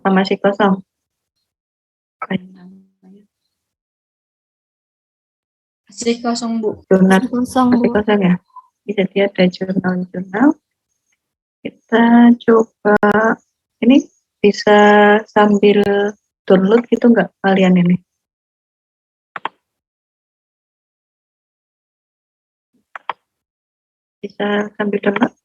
Apa masih kosong? Apa yang namanya? Masih kosong, Bu. Jurnal Kosong, masih Bu. kosong ya? Jadi ada jurnal-jurnal. Kita coba, ini bisa sambil download gitu nggak kalian ini? Bisa sambil download?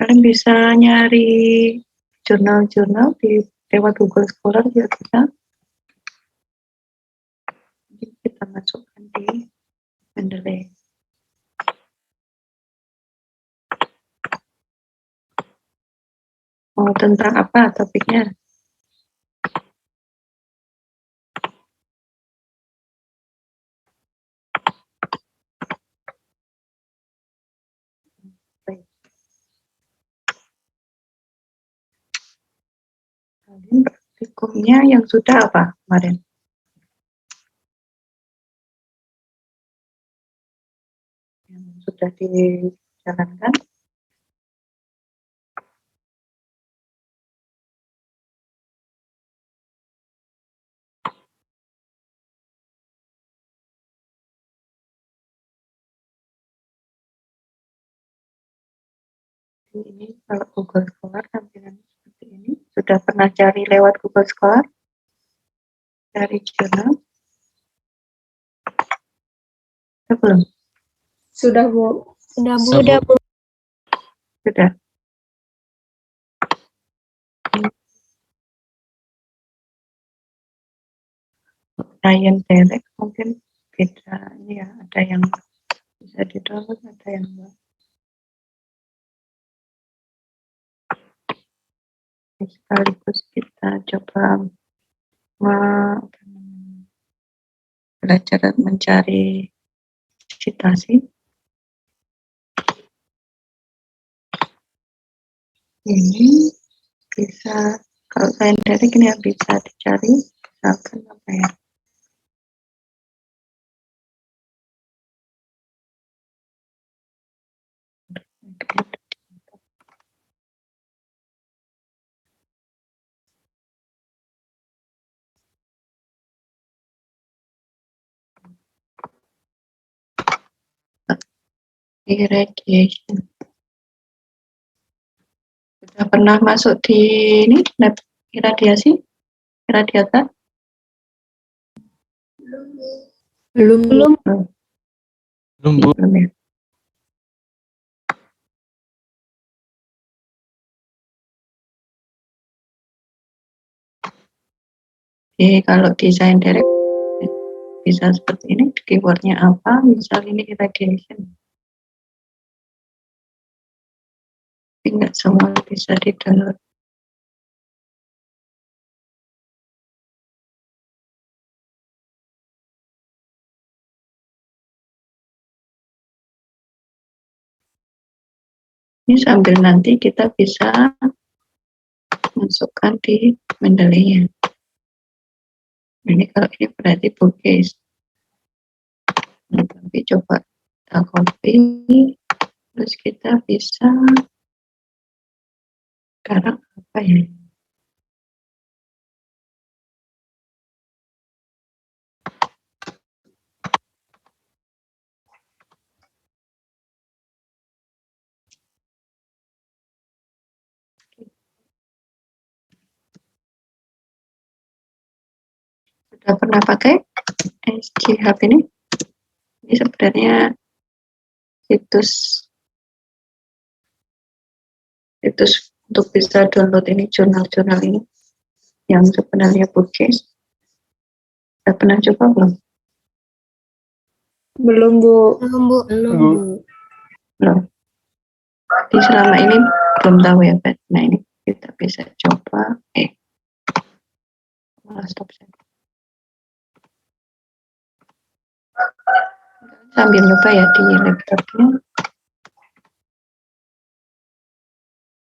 Kalian bisa nyari jurnal-jurnal di lewat Google Scholar juga bisa. Jadi kita masukkan di Mendeley. Mau tentang apa topiknya? Kalian praktikumnya yang sudah apa kemarin? Yang sudah dijalankan? Ini kalau Google Scholar tampilan seperti ini. Sudah pernah cari lewat Google Scholar? Cari jurnal? Belum? Sudah, Bu. Sudah, Bu. Sudah, Bu. Sudah. Ryan Derek mungkin beda ya, ada yang bisa di-download, ada yang enggak. Sekaligus kita coba belajar mencari citasi. Ini bisa, kalau saya dari ini ya bisa dicari, misalkan apa ya? Irradiation. Sudah pernah masuk di ini lab iradiasi, iradiator? Belum. Belum, Bu. Belum ya. Jadi kalau desain direct bisa seperti ini, keywordnya apa, misal ini irradiation. Tapi nggak semua bisa di-download. Ini sambil nanti kita bisa masukkan di Mendeley-nya. Ini kalau ini berarti bookcase. Nah, tapi coba kita copy, terus kita bisa sekarang apa ya? Sudah pernah pakai SGHub ini? Ini sebenarnya situs untuk bisa download ini jurnal-jurnal ini yang sebenarnya bookcase. Sudah pernah coba belum? Belum, Bu. Belum, Bu. Belum, Bu. Belum. Jadi selama ini belum tahu ya, Pak. Nah ini kita bisa coba. Malah stop saya. Sambil nyoba ya di laptopnya.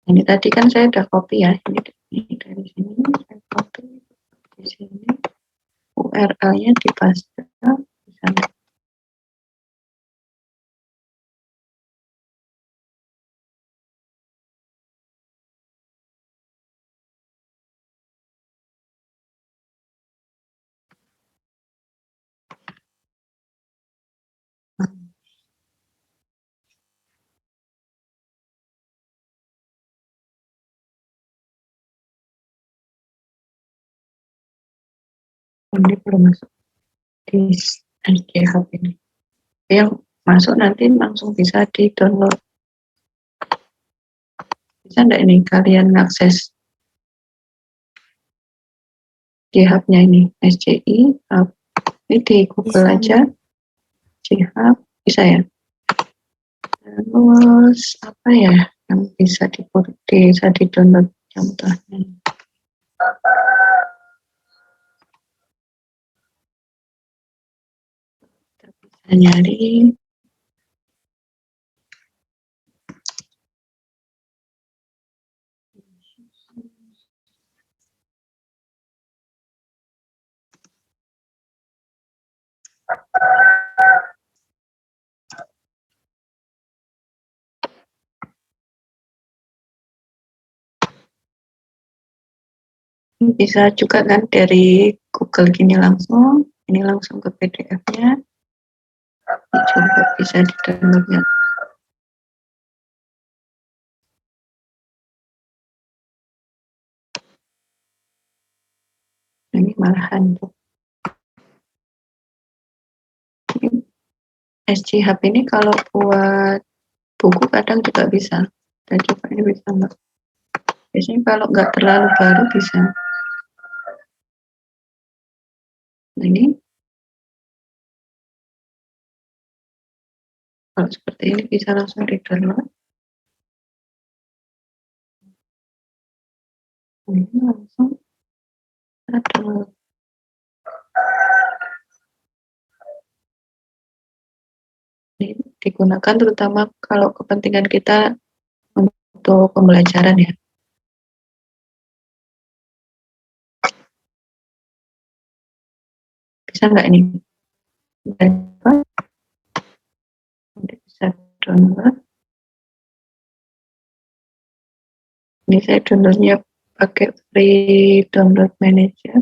Ini tadi kan saya udah copy ya. Ini dari sini saya copy di sini. URL-nya dipaste di sana. Ini belum masuk di SGHub ini. Yang masuk nanti langsung bisa di download. Bisa enggak ini kalian akses di hubnya ini, SCI hub. Ini di Google Bisa, aja, SCI-Hub, bisa ya. Terus apa ya yang bisa di download contohnya? Kita bisa nyari. Bisa juga kan dari Google gini langsung, ini langsung ke PDF-nya. Coba bisa di download ya. Ini malahan tuh. SGHub ini kalau buat buku kadang juga bisa. Dan coba ini bisa nggak? Biasanya kalau nggak terlalu baru bisa. Nah, ini kalau seperti ini bisa langsung di download. Ini langsung download. Ini digunakan terutama kalau kepentingan kita untuk pembelajaran ya. Bisa nggak ini? Bisa download. Ini saya downloadnya pakai free download manager.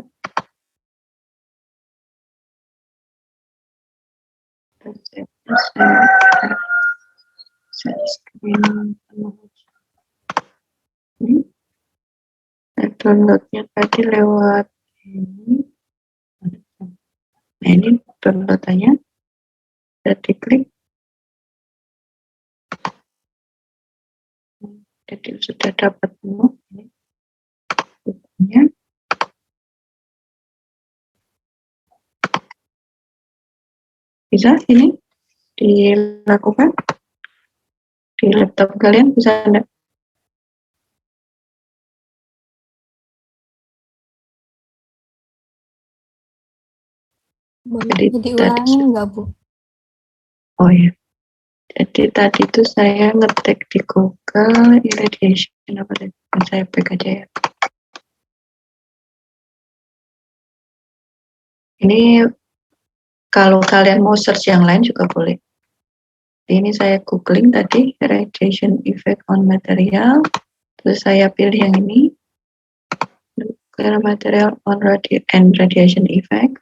Saya screen ini. Saya downloadnya tadi lewat ini. Nah ini downloadannya. Sudah diklik. Jadi sudah dapat semua. Ini. Bisa ini dilakukan di laptop kalian, bisa enggak? boleh diulangi nggak, Bu? Oh ya, jadi tadi itu saya ngetik di Google irradiation apa tadi? Saya back aja ya. Ini kalau kalian mau search yang lain juga boleh. Ini saya googling tadi irradiation effect on material, terus saya pilih yang ini nuclear material on radiation effect.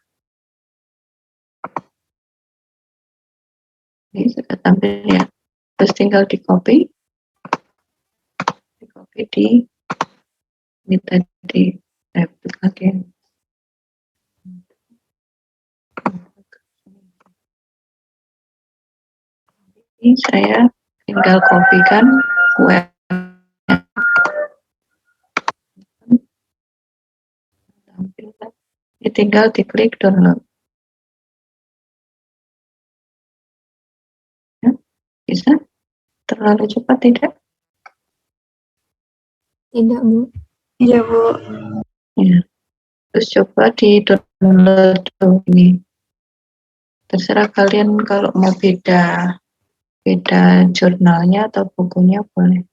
Ini sudah tampil ya. Terus tinggal di copy di ini tadi replik lagi. Ini saya tinggal kopikan URL. Ini tinggal diklik download. Ya, bisa? Terlalu cepat tidak? Tidak, Bu. Iya, Bu. Ya. Terus coba di download ini. Terserah kalian kalau mau beda jurnalnya atau bukunya boleh.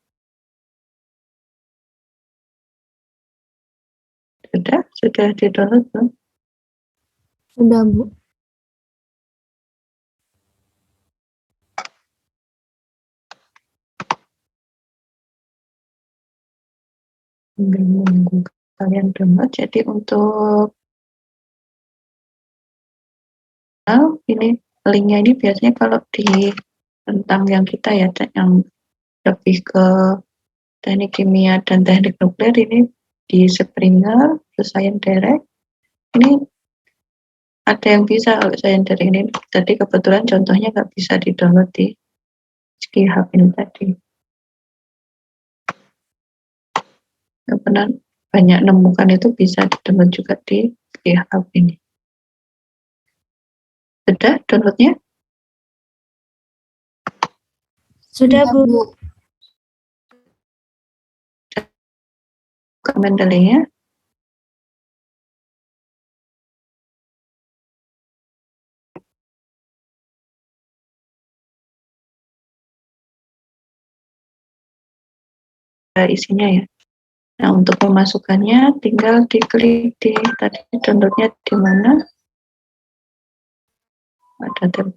Sudah di download belum? Sudah, Bu. Menunggu kalian download. Jadi untuk ini linknya ini biasanya kalau di tentang yang kita ya, yang lebih ke teknik kimia dan teknik nuklir ini di Springer, terus Science Direct. Ini ada yang bisa kalau saya dari ini. Tadi kebetulan contohnya nggak bisa di-download di GitHub ini tadi. Nggak pernah banyak nemukan itu bisa di-download juga di GitHub ini. Sudah downloadnya? Sudah, Bu. Mendeleynya isinya ya. Nah, untuk memasukkannya tinggal diklik di tadi downloadnya di mana? Ada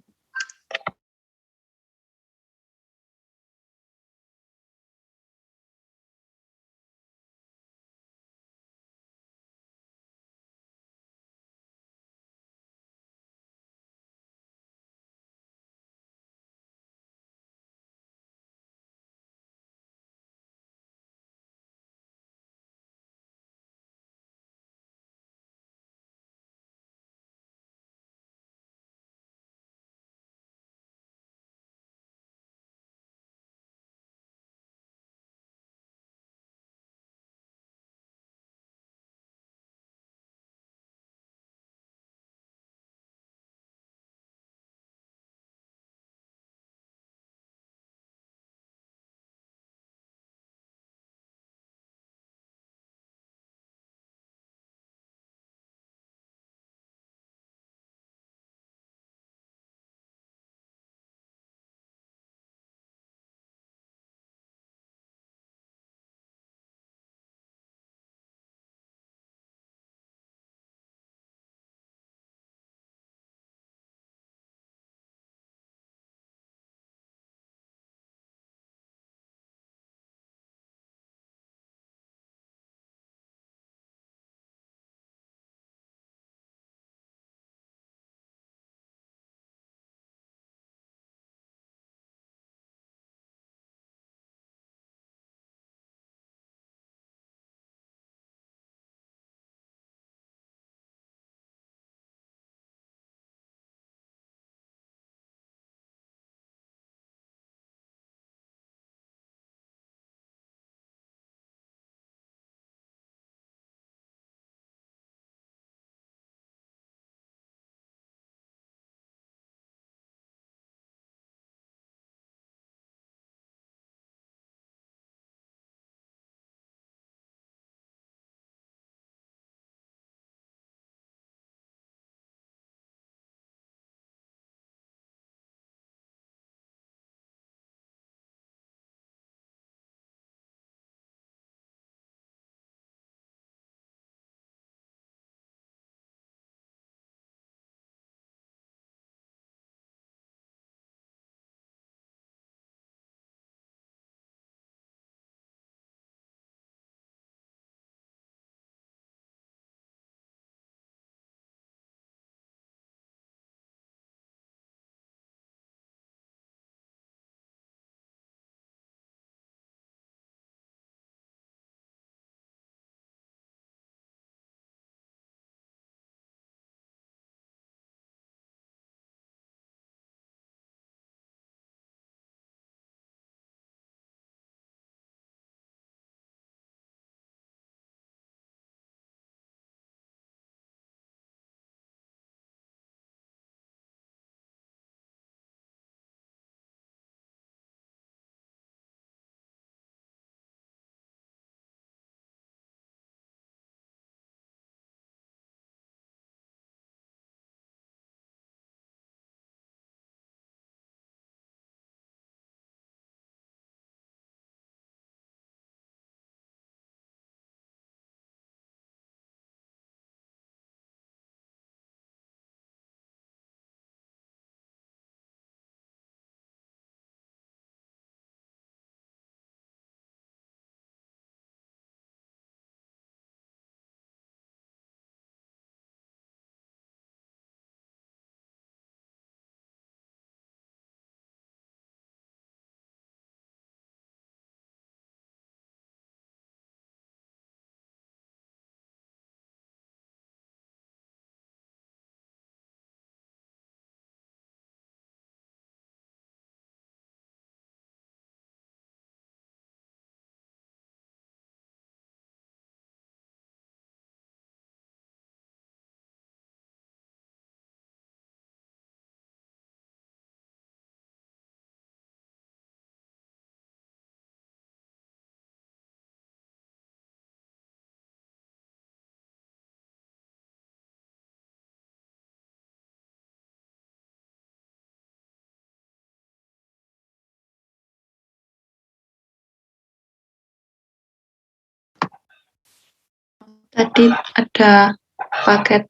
tadi ada paket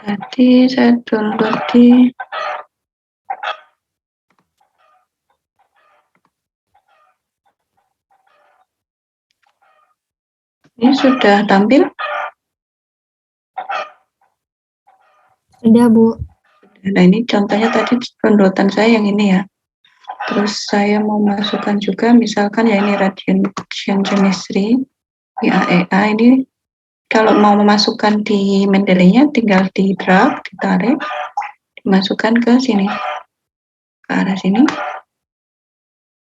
tadi saya download di ini sudah tampil. Sudah, Bu. Nah, ini contohnya tadi downloadan saya yang ini ya. Terus saya mau masukkan juga misalkan ya ini radiation chemistry IAEA ini. Kalau mau memasukkan di Mendeley-nya tinggal di drag, ditarik, dimasukkan ke sini, ke arah sini.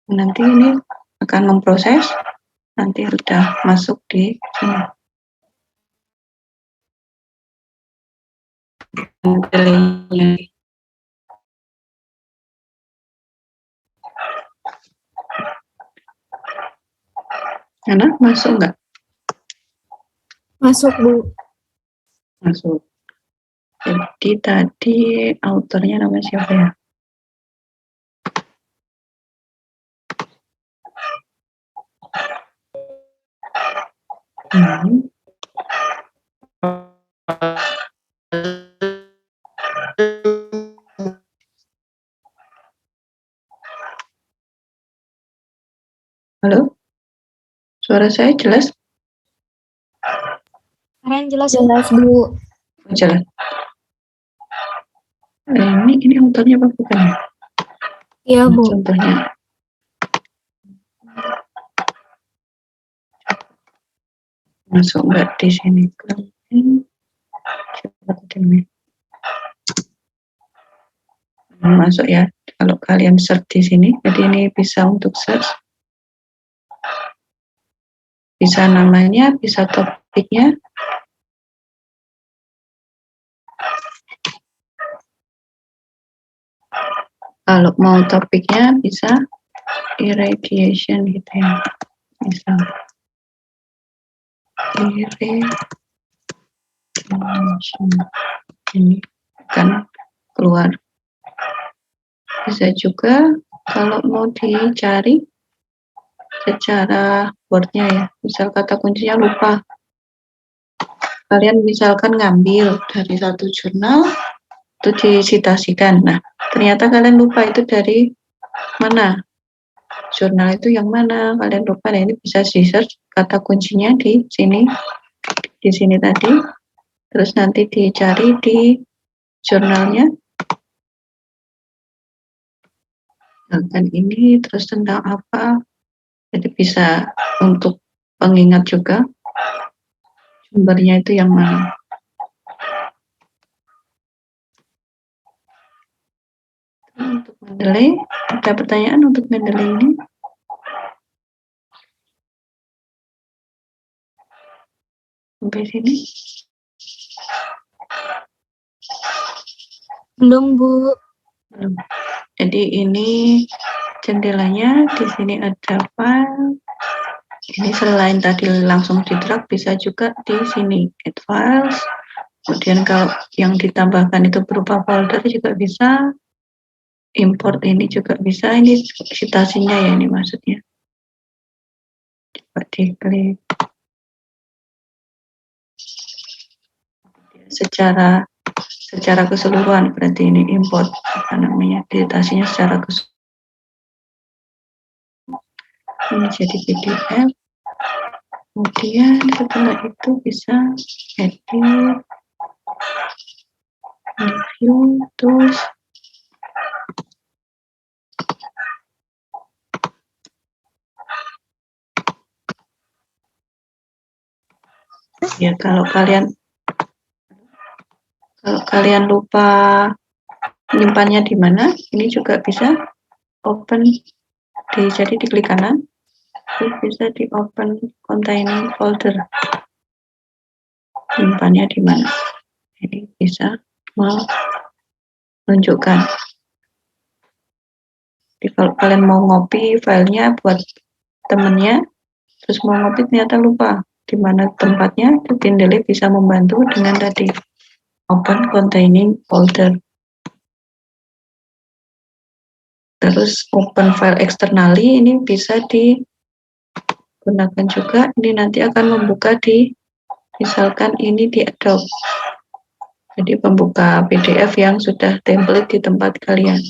Nanti ini akan memproses, nanti sudah masuk di sini. Mendeley-nya. Mana masuk nggak? Masuk, Bu. Masuk. Jadi tadi autornya nama siapa ya? Halo? Suara saya jelas? Keren jelas. Jelas, Bu. Jelas. Ini autornya apa bukan ya? Iya, Nah, Bu. contohnya. Masuk nggak di sini? Masuk ya. Kalau kalian search di sini, jadi ini bisa untuk search. Bisa namanya, bisa topiknya. Kalau mau topiknya bisa irradiation gitu ya. Misal irradiation ini akan keluar. Bisa juga kalau mau dicari secara wordnya ya, misal kata kuncinya lupa. Kalian misalkan ngambil dari satu jurnal itu disitasikan. Nah, ternyata kalian lupa itu dari mana? Jurnal itu yang mana? Kalian lupa. Nah, ini bisa di-search kata kuncinya di sini tadi. Terus nanti dicari di jurnalnya. Dan ini terus tentang apa? Jadi bisa untuk pengingat juga. Sumbernya itu yang mana? Untuk Mendeley, ada pertanyaan untuk Mendeley ini? Sampai sini? Belum, Bu. Belum. Jadi ini jendelanya, di sini ada file. Ini selain tadi langsung di drag, bisa juga di sini add files. Kemudian kalau yang ditambahkan itu berupa folder juga bisa. Import ini juga bisa. Ini citasinya ya ini maksudnya. Coba diklik. Secara keseluruhan berarti ini import apa namanya editasinya secara keseluruhan. Ini jadi PDF. Kemudian setelah itu bisa edit, review, terus ya kalau kalian lupa menyimpannya di mana, ini juga bisa open jadi diklik kanan, terus bisa di open containing folder. Menyimpannya di mana? Ini bisa menunjukkan. Jadi kalau kalian mau ngopi filenya buat temennya, terus mau ngopi ternyata lupa di mana tempatnya, Mendeley bisa membantu dengan tadi open containing folder. Terus open file externally ini bisa digunakan juga. Ini nanti akan membuka di Misalkan ini di Adobe. Jadi pembuka PDF yang sudah template di tempat kalian.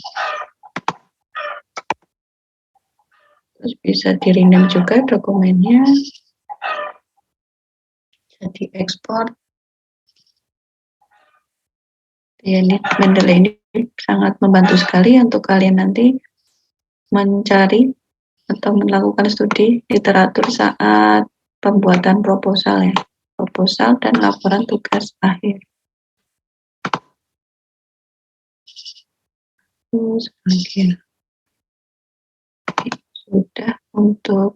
Terus bisa di-rename juga dokumennya. Jadi ekspor. Ya, ini Mendeley ini sangat membantu sekali untuk kalian nanti mencari atau melakukan studi literatur saat pembuatan proposal ya. Proposal dan laporan tugas akhir. Terus sudah untuk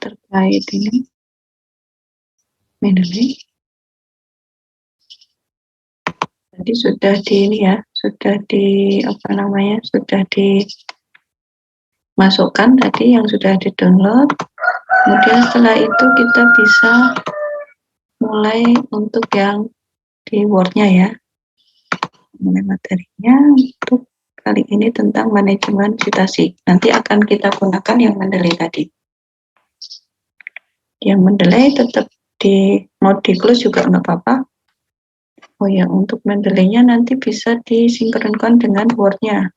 terkait ini Mendeley. Jadi sudah di ini ya, sudah di sudah dimasukkan tadi yang sudah di-download. Kemudian setelah itu kita bisa mulai untuk yang di Word-nya ya. Mulai materinya untuk kali ini tentang manajemen citasi. Nanti akan kita gunakan yang Mendeley tadi. Yang Mendeley tetap mau di-close juga nggak apa-apa. Oh ya, untuk Mendeley-nya nanti bisa disinkronkan dengan Word-nya.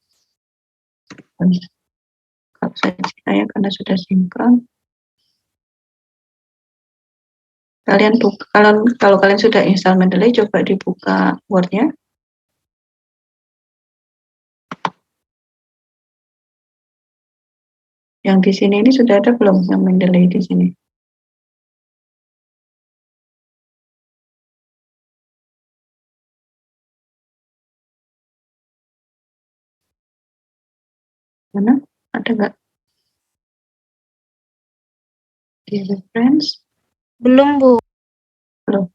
Kalau saya karena sudah sinkron. Kalian kalau kalian sudah install Mendeley, coba dibuka Word-nya. Yang di sini ini sudah ada belum yang Mendeley di sini? Mana? Ada nggak? Di reference? Belum, Bu. Belum.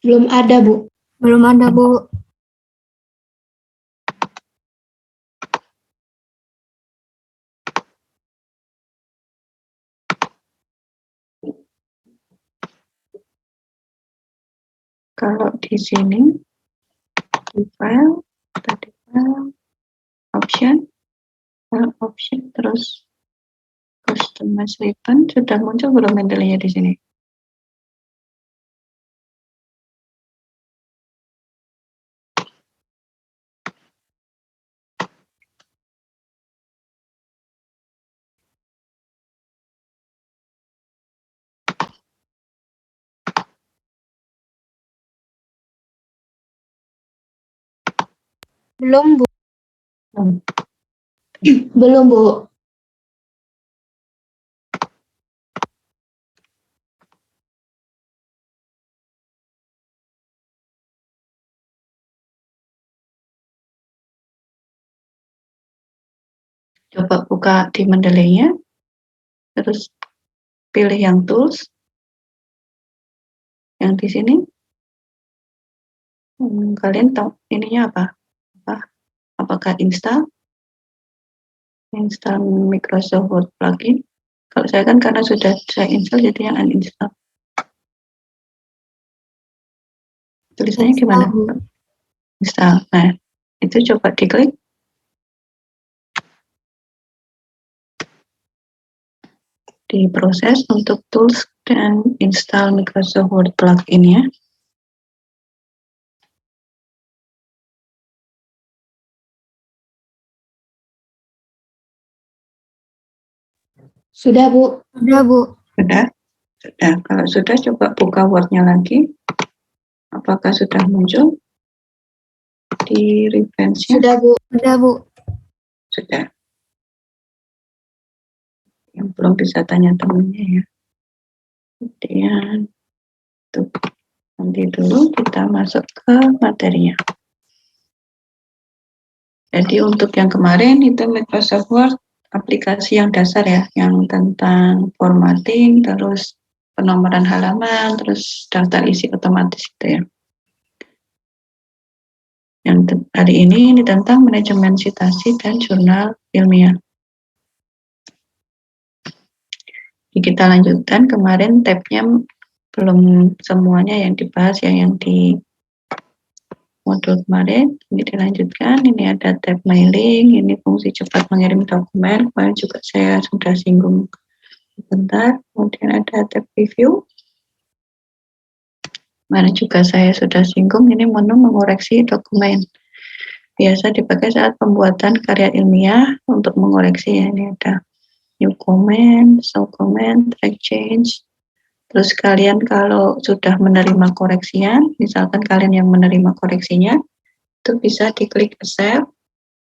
Belum ada, Bu. Belum ada, Bu. Kalau di sini, di file, tadi file, option, terus customize ribbon, sudah muncul belum Mendeley-nya di sini? Belum, Bu. Belum. Belum, Bu. Coba buka di Mendeley-nya, terus pilih yang tools, yang di sini. Kalian tahu ininya apa? Apakah install Microsoft Word plugin? Kalau saya kan karena sudah saya install jadi yang uninstall. Tulisannya gimana? Install. Nah, itu coba diklik. Diproses untuk tools dan install Microsoft Word plugin ya. Sudah, Bu. Sudah, Bu. Sudah? Sudah. Kalau sudah, coba buka Word-nya lagi. Apakah sudah muncul di reference-nya? Sudah, Bu. Sudah, Bu. Sudah. Yang belum bisa tanya temennya ya. Kemudian tuh, nanti dulu kita masuk ke materinya. Jadi untuk yang kemarin itu Microsoft Word aplikasi yang dasar ya, yang tentang formatting, terus penomoran halaman, terus daftar isi otomatis gitu ya. Yang hari ini tentang manajemen citasi dan jurnal ilmiah. Jadi kita lanjutkan, kemarin tabnya belum semuanya yang dibahas ya, yang di modul kemarin. Ini dilanjutkan, ini ada tab mailing, ini fungsi cepat mengirim dokumen, kemarin juga saya sudah singgung sebentar. Kemudian ada tab review, Kemarin juga saya sudah singgung, ini menu mengoreksi dokumen. Biasa dipakai saat pembuatan karya ilmiah untuk mengoreksi ya. Ini ada new comment, show comment, track change. Terus kalian kalau sudah menerima koreksian, misalkan kalian yang menerima koreksinya, itu bisa diklik accept.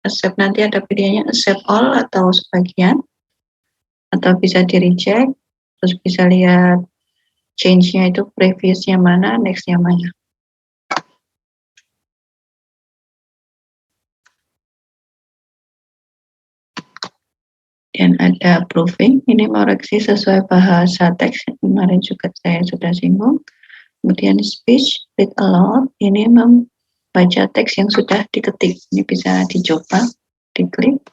Accept nanti ada pilihannya accept all atau sebagian, atau bisa di reject. Terus bisa lihat change-nya itu previousnya mana, next-nya mana. Dan ada proofing, ini mengoreksi sesuai bahasa teks, kemarin juga saya sudah singgung. Kemudian speech, read aloud, ini membaca teks yang sudah diketik, ini bisa dicoba, diklik.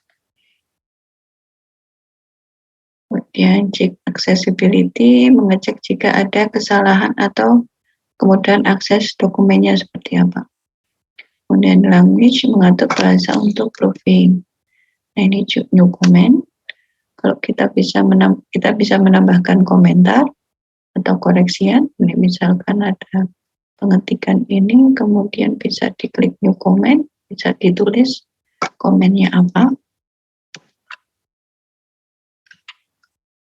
Kemudian check accessibility, mengecek jika ada kesalahan atau kemudian akses dokumennya seperti apa. Kemudian language, mengatur bahasa untuk proofing. Nah ini new comment. Kalau kita bisa menambahkan komentar atau koreksian, ini misalkan ada pengetikan ini, kemudian bisa diklik new comment, bisa ditulis komennya apa.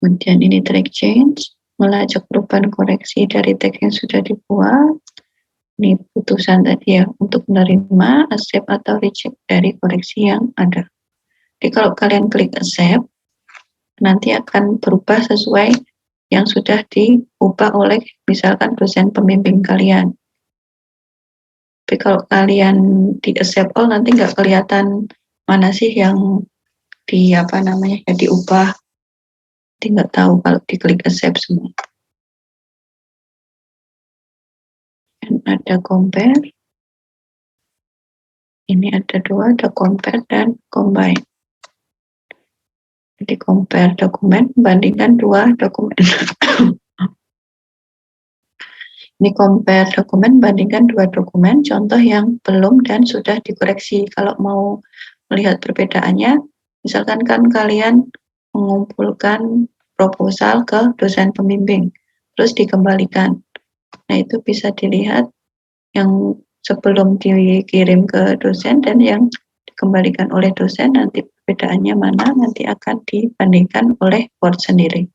Kemudian ini track change, melacak perubahan koreksi dari teks yang sudah dibuat. Ini putusan tadi ya, untuk menerima, accept atau reject dari koreksi yang ada. Jadi kalau kalian klik accept, nanti akan berubah sesuai yang sudah diubah oleh misalkan dosen pembimbing kalian. Tapi kalau kalian di accept all, nanti nggak kelihatan mana sih yang yang diubah. Nanti nggak tahu kalau diklik accept semua. Dan ada compare. Ini ada dua, ada compare dan combine. Jadi compare dokumen, bandingkan dua dokumen. Ini compare dokumen, bandingkan dua dokumen, contoh yang belum dan sudah dikoreksi. Kalau mau melihat perbedaannya, misalkan kan kalian mengumpulkan proposal ke dosen pembimbing, terus dikembalikan. Nah itu bisa dilihat yang sebelum dikirim ke dosen dan yang dikembalikan oleh dosen, nanti perbedaannya mana, nanti akan dibandingkan oleh board sendiri.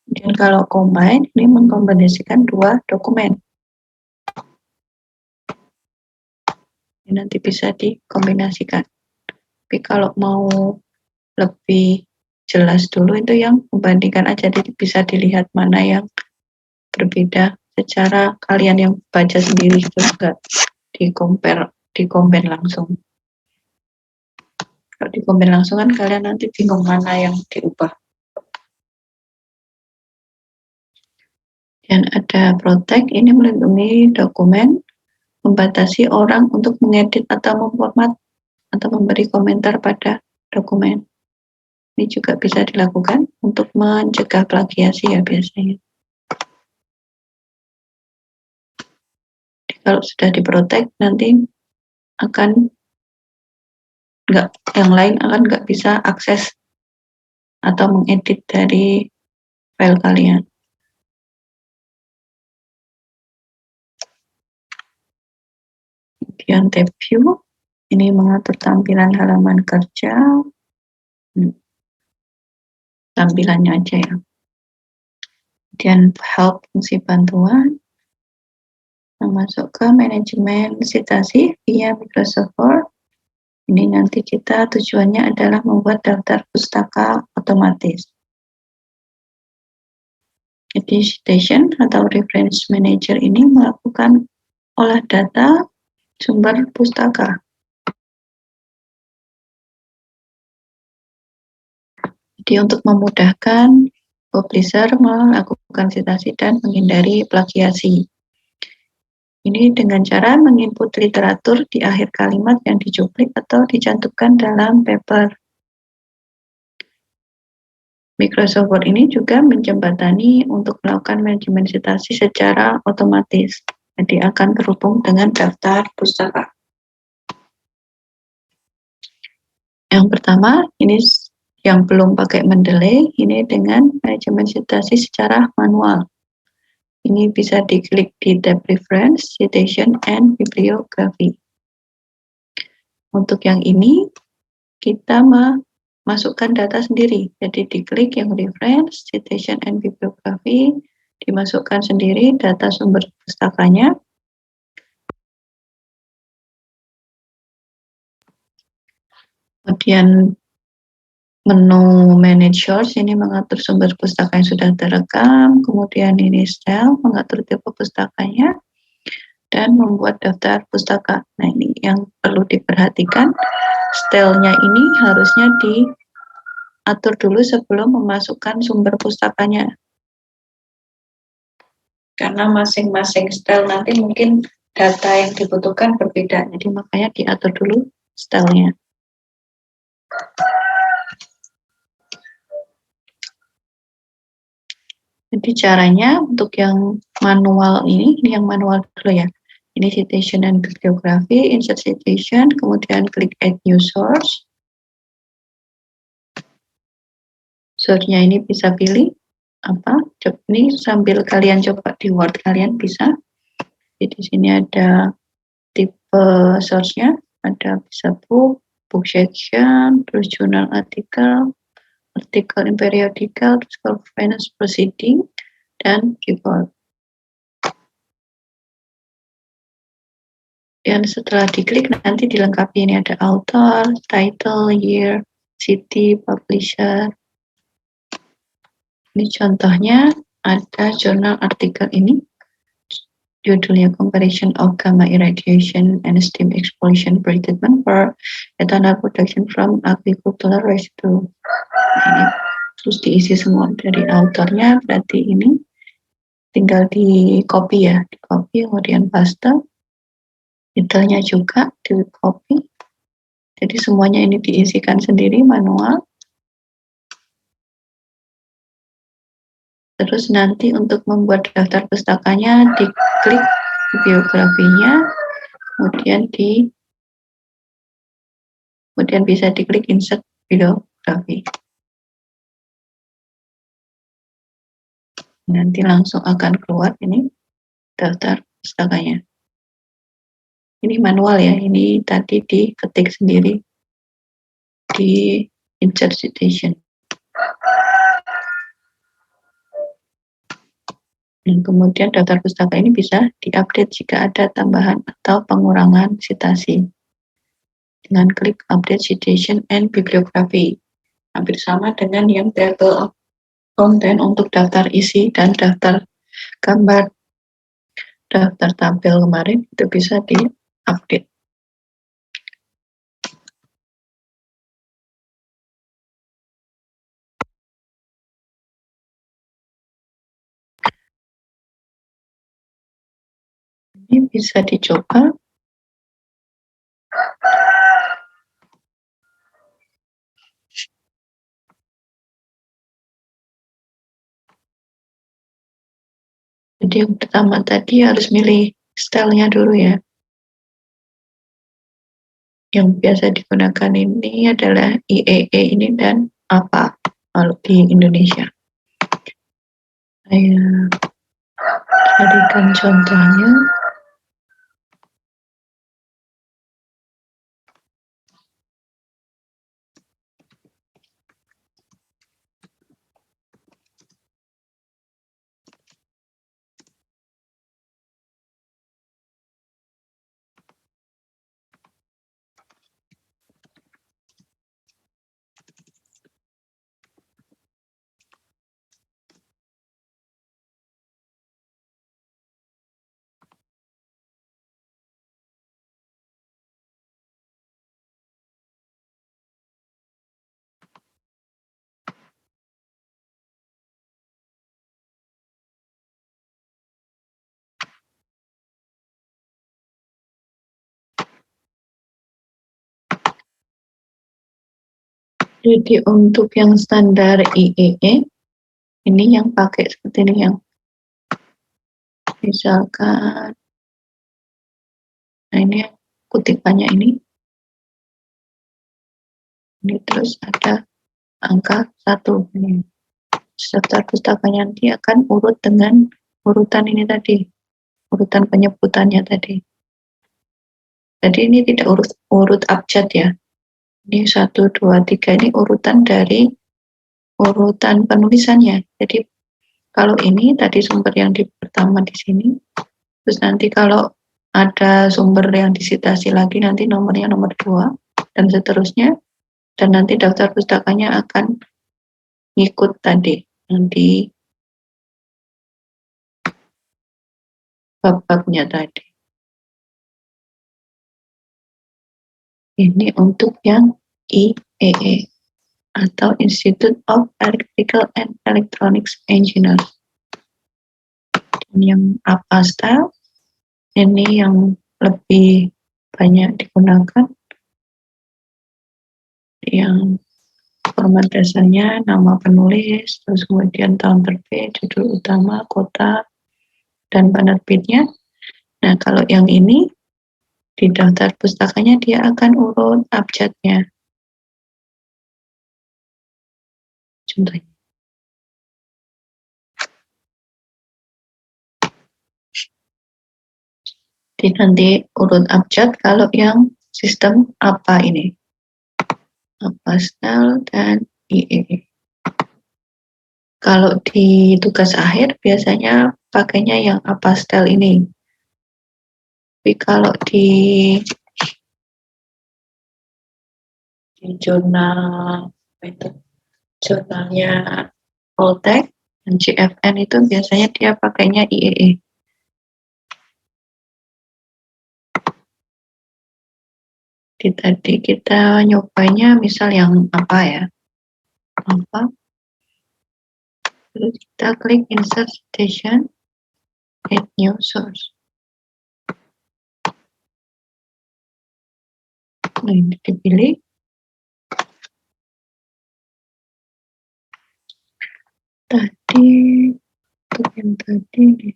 Dan kalau combine, ini mengkombinasikan dua dokumen. Ini nanti bisa dikombinasikan. Tapi kalau mau lebih jelas dulu itu yang membandingkan aja, jadi bisa dilihat mana yang berbeda secara kalian yang baca sendiri, itu enggak di-compare langsung. Kalau di-compare langsung kan kalian nanti bingung mana yang diubah. Dan ada protect, ini melindungi dokumen, membatasi orang untuk mengedit atau memformat atau memberi komentar pada dokumen. Ini juga bisa dilakukan untuk mencegah plagiasi ya biasanya. Jadi kalau sudah diprotek, nanti akan yang lain akan nggak bisa akses atau mengedit dari file kalian. Kemudian tab view, ini mengatur tampilan halaman kerja. Tampilannya aja ya. Kemudian help, fungsi bantuan, masuk ke manajemen citasi via Microsoft Word. Ini nanti kita tujuannya adalah membuat daftar pustaka otomatis. Citation atau reference manager ini melakukan olah data sumber pustaka. Jadi untuk memudahkan publisher melakukan citasi dan menghindari plagiasi. Ini dengan cara menginput literatur di akhir kalimat yang dicuplik atau dicantumkan dalam paper. Microsoft Word ini juga menjembatani untuk melakukan manajemen citasi secara otomatis. Jadi akan terhubung dengan daftar pustaka. Yang pertama, ini yang belum pakai Mendeley, ini dengan manajemen citasi secara manual. Ini bisa diklik di tab Reference, Citation, and Bibliography. Untuk yang ini, kita masukkan data sendiri. Jadi diklik yang Reference, Citation, and Bibliography, dimasukkan sendiri data sumber pustakanya. Kemudian menu Manage Source ini mengatur sumber pustaka yang sudah terekam, kemudian ini Style mengatur tipe pustakanya, dan membuat daftar pustaka. Nah, ini yang perlu diperhatikan, stylenya ini harusnya diatur dulu sebelum memasukkan sumber pustakanya. Karena masing-masing style nanti mungkin data yang dibutuhkan berbeda, jadi makanya diatur dulu stylenya. Jadi caranya untuk yang manual ini yang manual dulu ya. Ini citation and bibliography, insert citation, kemudian klik add new source. Source-nya ini bisa pilih apa? Ini sambil kalian coba di Word kalian bisa. Jadi di sini ada tipe source-nya, ada bisa book section, terus journal article in periodical, terus conference proceeding, dan keyboard. Dan setelah diklik nanti dilengkapi ini ada author, title, year, city, publisher. Ini contohnya ada jurnal artikel ini. Judulnya Comparison of Gamma Irradiation and Steam Explosion Pretreatment for Ethanol Production from Agricultural Residue. Nah, ini terus diisi semua dari autornya, berarti ini tinggal di copy ya, di copy kemudian paste. Detailnya juga di copy. Jadi semuanya ini diisikan sendiri manual. Terus nanti untuk membuat daftar pustakanya diklik biografinya, kemudian bisa diklik insert biografi. Nanti langsung akan keluar ini daftar pustakanya. Ini manual ya, ini tadi diketik sendiri di insert citation. Dan kemudian daftar pustaka ini bisa diupdate jika ada tambahan atau pengurangan citasi dengan klik update citation and bibliography. Hampir sama dengan yang table of content untuk daftar isi dan daftar gambar. Daftar tampil kemarin itu bisa diupdate. Ini bisa dicoba. Jadi yang pertama tadi harus milih stylenya dulu ya. Yang biasa digunakan ini adalah IEE ini dan apa kalau di Indonesia. Saya carikan contohnya. Jadi untuk yang standar IEE ini yang pakai seperti ini, yang misalkan, nah ini kutipannya ini terus ada angka 1 ini. Daftar pustakanya nanti akan urut dengan urutan ini tadi, urutan penyebutannya tadi. Jadi ini tidak urut abjad ya. Ini 1, 2, 3 ini urutan dari urutan penulisannya. Jadi kalau ini tadi sumber yang di pertama di sini, terus nanti kalau ada sumber yang disitasi lagi nanti nomornya nomor 2 dan seterusnya, dan nanti daftar pustakanya akan ngikut tadi nanti bab-babnya tadi. Ini untuk yang IEE atau Institute of Electrical and Electronics Engineers. Dan yang APA ini yang lebih banyak digunakan, yang format dasarnya nama penulis, terus kemudian tahun terbit, judul utama, kota, dan penerbitnya. Nah, kalau yang ini di daftar pustakanya dia akan urut abjadnya. Contohnya. Jadi nanti urut abjad kalau yang sistem apa ini. APA dan IEE. Kalau di tugas akhir biasanya pakainya yang APA ini. Tapi kalau di jurnal itu, jurnalnya Poltek dan GFN itu biasanya dia pakainya IEE. Tadi kita nyobanya misal yang apa ya, apa, terus kita klik insert citation, add new source. Nah, ini dipilih. Tadi untuk yang tadi nih.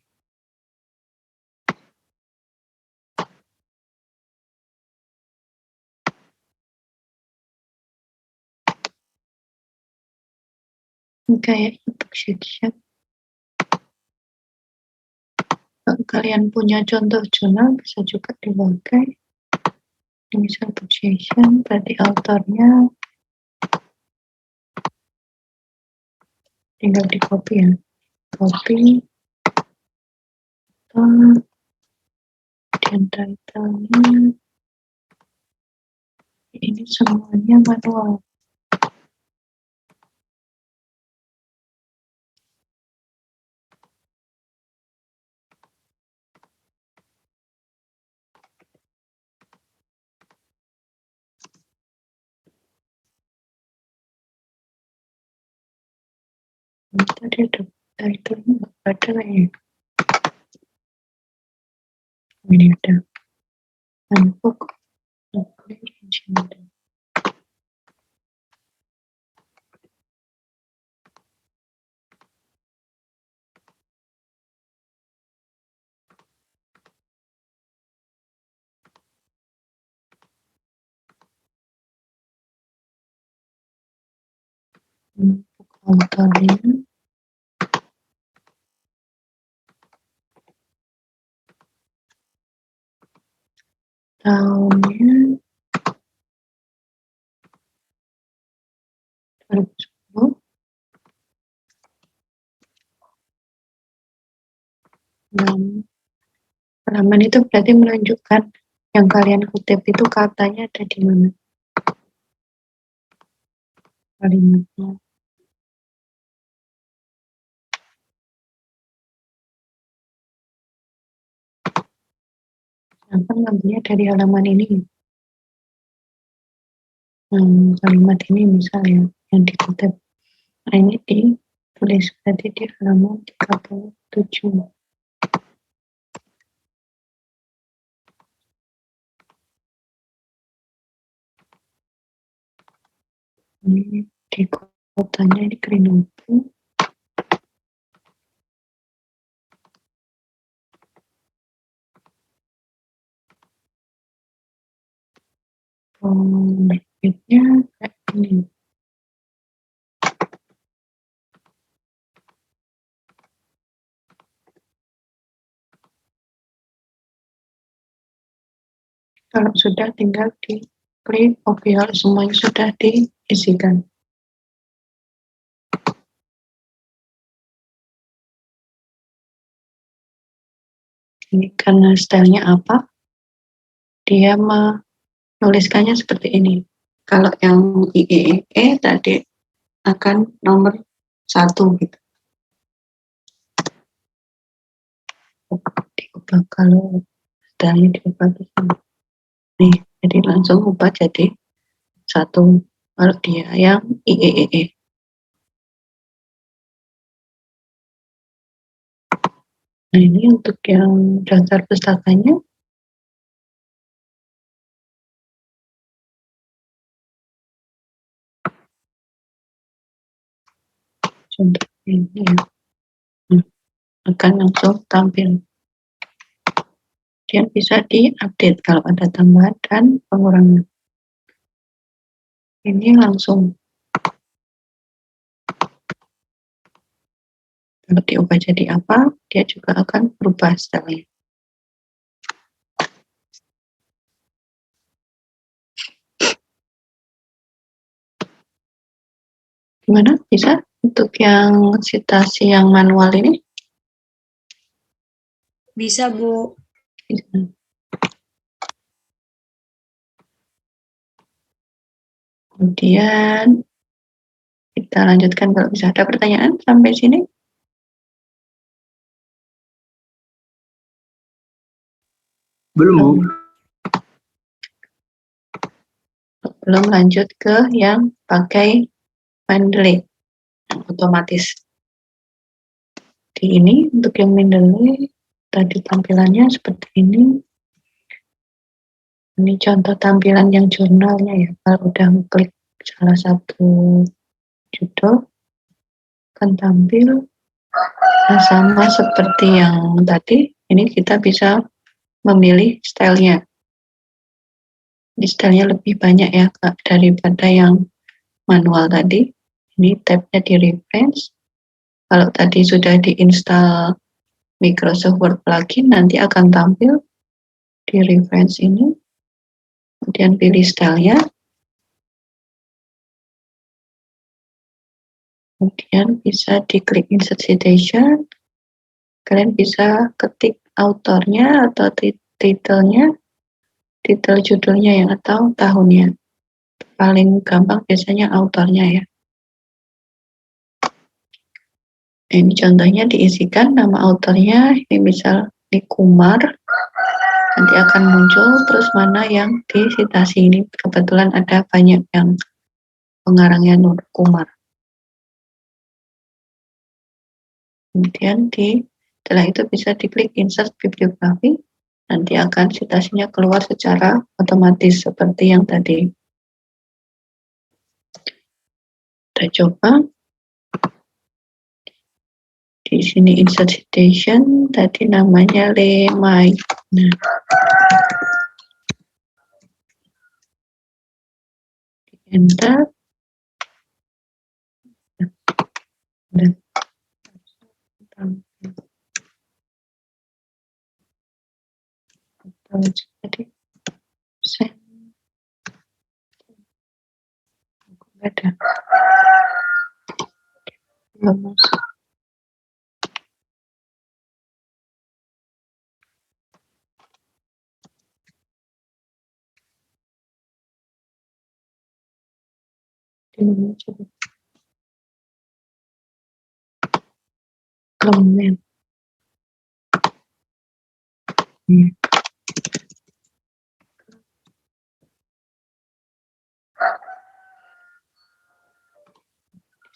Kayak untuk section. Kalau kalian punya contoh jurnal bisa juga dipakai. Ini satu section, berarti autornya tinggal di copy ya. Copy. Dan title-nya. Ini semuanya manual. Tadi ada title-nya nggak ada ya. Ini ada. Handbook Nuclear Engineering. Untuk autornya. Tahunnya 2010. Halaman itu berarti menunjukkan yang kalian kutip itu katanya ada di mana. Kalimatnya. Kenapa ngambilnya dari halaman ini? Kalimat ini misalnya yang dikutip. Nah, ini ditulis berarti di halaman 37. Ini di kotanya di Grenoble. Nerbitnya kayak ini. Kalau sudah tinggal di klik oke, kalau semuanya sudah diisikan. Ini karena stylenya apa, dia menuliskannya seperti ini. Kalau yang IEEE tadi akan nomor 1 gitu. Diubah kalau stylenya diubah di sini. Nih, jadi langsung ubah jadi 1 kalau dia yang IEEE. Nah, ini untuk yang daftar pustakanya. Contoh ini ya. Akan langsung tampil. Kemudian bisa diupdate kalau ada tambahan dan pengurangan. Ini langsung. Kalau diubah jadi apa, dia juga akan berubah stylenya. Gimana? Bisa? Untuk yang citasi yang manual ini? Bisa, Bu. Bisa. Kemudian kita lanjutkan kalau bisa. Ada pertanyaan sampai sini? Belum, Bu. Belum lanjut ke yang pakai Mendeley yang otomatis. Di ini untuk yang Mendeley tadi tampilannya seperti ini. Ini contoh tampilan yang jurnalnya ya. Kalau udah klik salah satu judul akan tampil sama seperti yang tadi. Ini kita bisa memilih stylenya. Ini stylenya lebih banyak ya Kak, daripada yang manual tadi. Ini tabnya di reference. Kalau tadi sudah diinstal Microsoft Word plugin, nanti akan tampil di reference ini. Kemudian pilih stylenya. Kemudian bisa diklik insert citation. Kalian bisa ketik autornya atau title judulnya ya, atau tahunnya. Paling gampang biasanya autornya ya. Ini contohnya diisikan nama autornya, ini misal ini Kumar, nanti akan muncul terus mana yang disitasi. Ini kebetulan ada banyak yang pengarangnya Nur Kumar. Kemudian setelah itu bisa diklik insert bibliografi, nanti akan citasinya keluar secara otomatis seperti yang tadi. Kita coba. Di sini insert citation, tadi namanya Lemay. Nah, enter. Dan tadi send. Ada. Belum masuk. Kemen.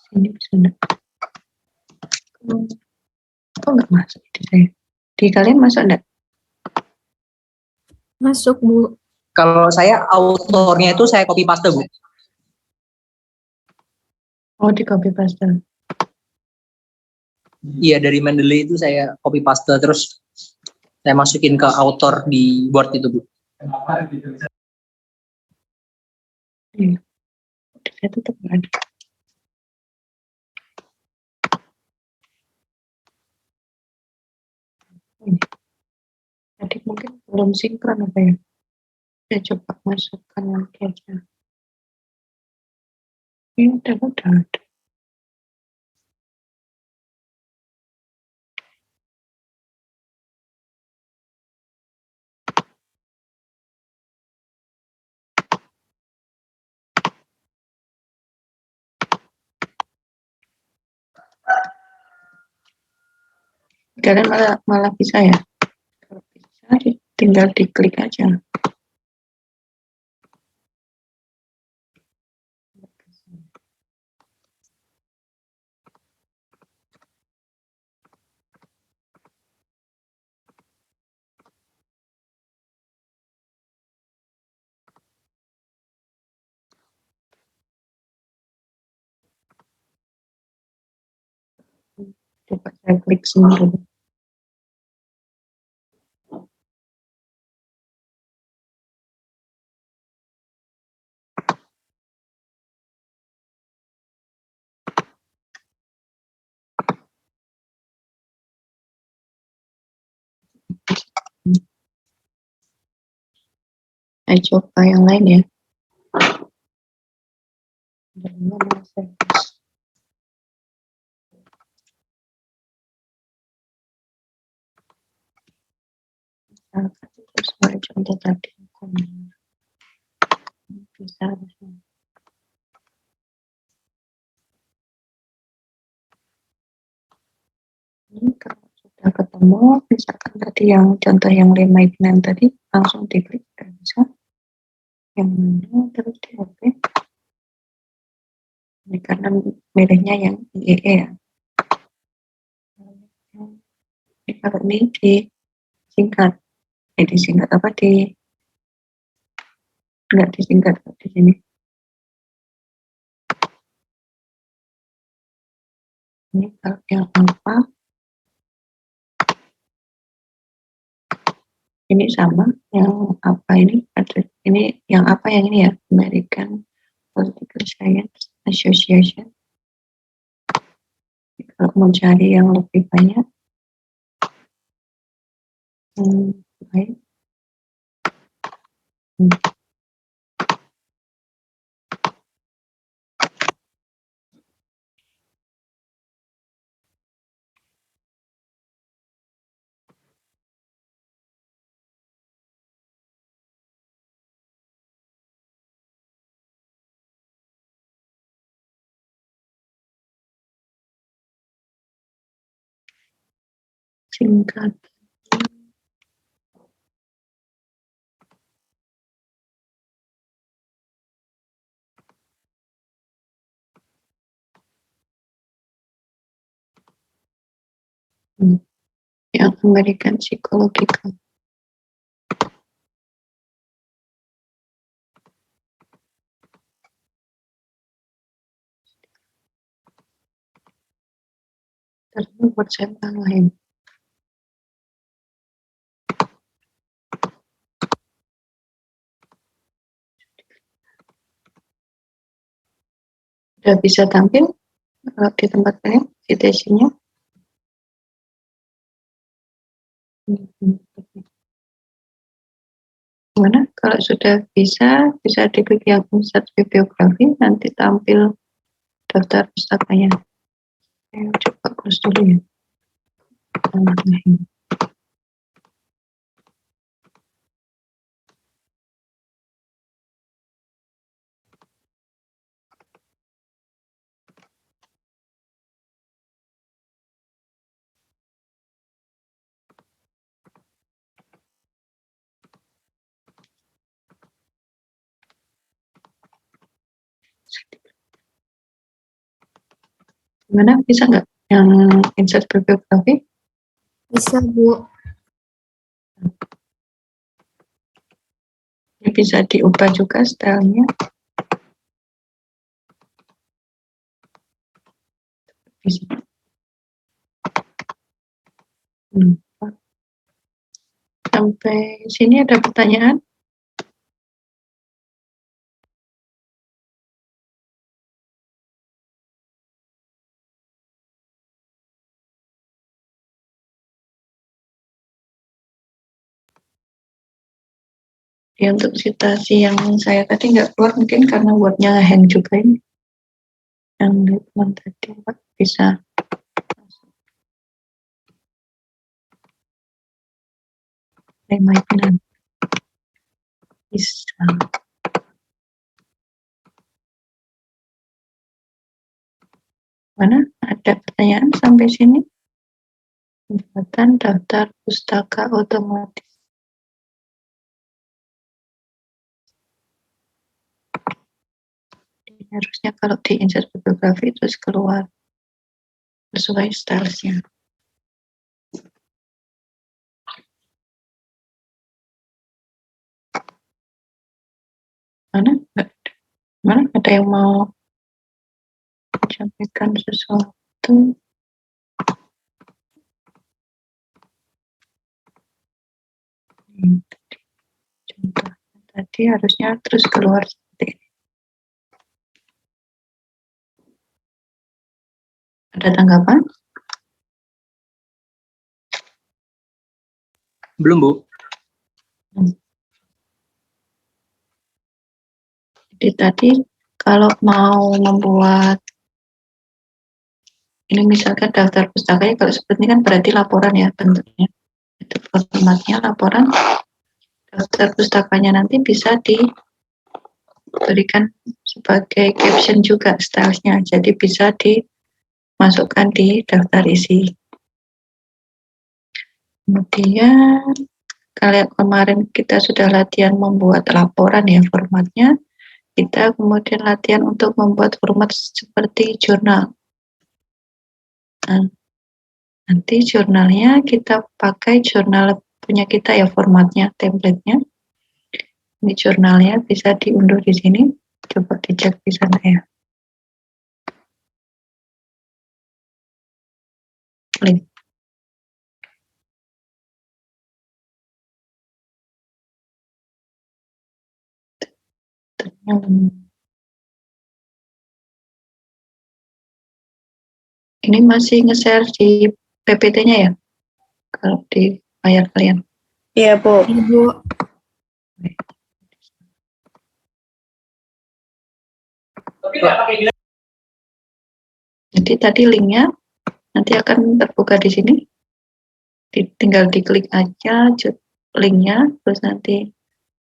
Sini sana. Kok nggak masuk di saya? Di kalian masuk enggak? Masuk, Bu. Kalau saya autornya itu saya copy paste, Bu. Oh, di copy paste. Iya, dari Mendeley itu saya copy paste terus saya masukin ke author di Word itu, Bu. Iya. Saya tetap nggak ada. Ini. Tadi mungkin belum sinkron apa ya? Saya coba masukkan lagi aja. Ini udah. Kalian malah bisa ya? Kalau bisa, tinggal diklik aja. Coba saya klik semua dulu. Saya coba yang lain ya. Dan mana service. Sesuai contoh tadi. Bisa. Ini kalau sudah ketemu, misalkan tadi yang contoh yang reminder tadi, langsung diklik, bisa. Yang mana terus di oke. Ini karena milihnya yang IEE ya. Ini kalau ini disingkat, disingkat apa nggak disingkat di sini. Ini kalau yang apa? Ini sama, yang apa ini? Ini yang apa yang ini ya? American Political Science Association. Kalau mau cari yang lebih banyak, baik. Singkat. Yang American Psychological. Terus buat sampel lain. Sudah bisa tampil di tempat kalian citasinya. Gimana kalau sudah bisa diklik yang insert bibliografi, nanti tampil daftar pustakanya. Saya coba close dulu ya. Gimana, bisa nggak yang insert bibliografi? Bisa, Bu. Ini bisa diubah juga stylenya. Bisa. Sampai sini ada pertanyaan? Ya, untuk situasi yang saya tadi nggak keluar mungkin karena Word-nya hang juga ini. Yang di teman tadi Pak bisa reminder bisa. Mana ada pertanyaan sampai sini? Pembuatan daftar pustaka otomatis. Ini harusnya kalau di insert bibliografi terus keluar sesuai stylesnya. Mana? Mana ada yang mau menyampaikan sesuatu? Contoh tadi harusnya terus keluar seperti ini. Ada tanggapan? Belum, Bu. Jadi tadi kalau mau membuat ini misalkan daftar pustakanya, kalau seperti ini kan berarti laporan ya bentuknya. Itu formatnya laporan. Daftar pustakanya nanti bisa diberikan sebagai caption juga stylesnya. Jadi bisa dimasukkan di daftar isi. Kemudian kalau kemarin kita sudah latihan membuat laporan ya formatnya, kita kemudian latihan untuk membuat format seperti jurnal. Nah, nanti jurnalnya kita pakai jurnal punya kita ya formatnya, template-nya. Ini jurnalnya bisa diunduh di sini. Coba dicek di sana ya. Link. Ini masih nge-share di PPT-nya ya? Kalau di layar kalian. Iya, Bu. Ibu. Jadi tadi linknya nanti akan terbuka di sini. Tinggal diklik aja linknya, terus nanti